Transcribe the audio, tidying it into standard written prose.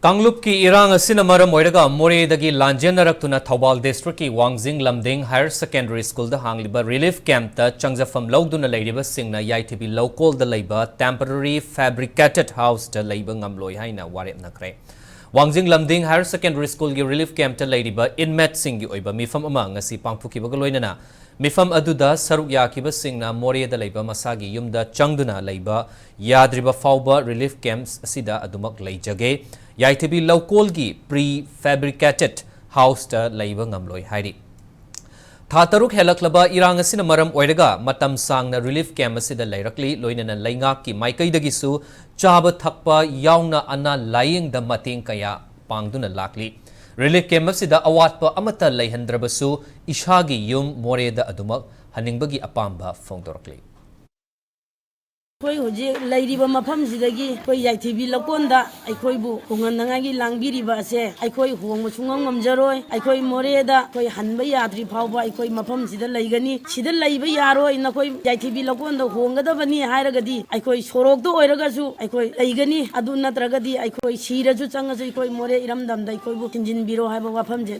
Kanglup ki irang asina maram oiraga Moreh dagi lanjenaraktuna Thobal district ki Wangjing Lamding Higher Secondary School da hangliba relief camp ta changjafam lawduna leiriba singna yaithibi local da leiba temporary fabricated house da leiba ngamloi haina warep nakre. Wangjing Lamding Higher Secondary School gi relief camp ta leiriba inmate singi oiba mifam ama ngasi pangphukiba loinana mifam aduda saruk yakiba singna Moreh da leiba masagi yumda changduna leiba yadriba fauba relief camps asida adumak leijage yaithibi local gi prefabricated house ta leiba ngamloi hairi Thataruk helaklaba irang asina maram oiraga matam sangna relief camp asida leirakli loinana leingak ki maikai dagisu chaba thakpa yauna ana laying da mating kaya pangduna lakli relief camp asida awatpa amata leihandrabasu ishagi yum Moreh da adumak haningbagi apamba fongdorakli Koi hoje lairiba mafam sidagi koi yaithibi lakonda aikoi bu honganangagi langbiriba ase aikoi hongma sungam ngamjaroi aikoi Moreh da koi hanba yadri phawba aikoi mafam sida laigani sida laiba yaroi na koi yaithibi lakonda hongadabani hairagadi aikoi sorok do oiragasu aikoi laigani adu natragadi aikoi siraju changasu aikoi Moreh iramdamda aikoi bu tinjin biro haiba wafam je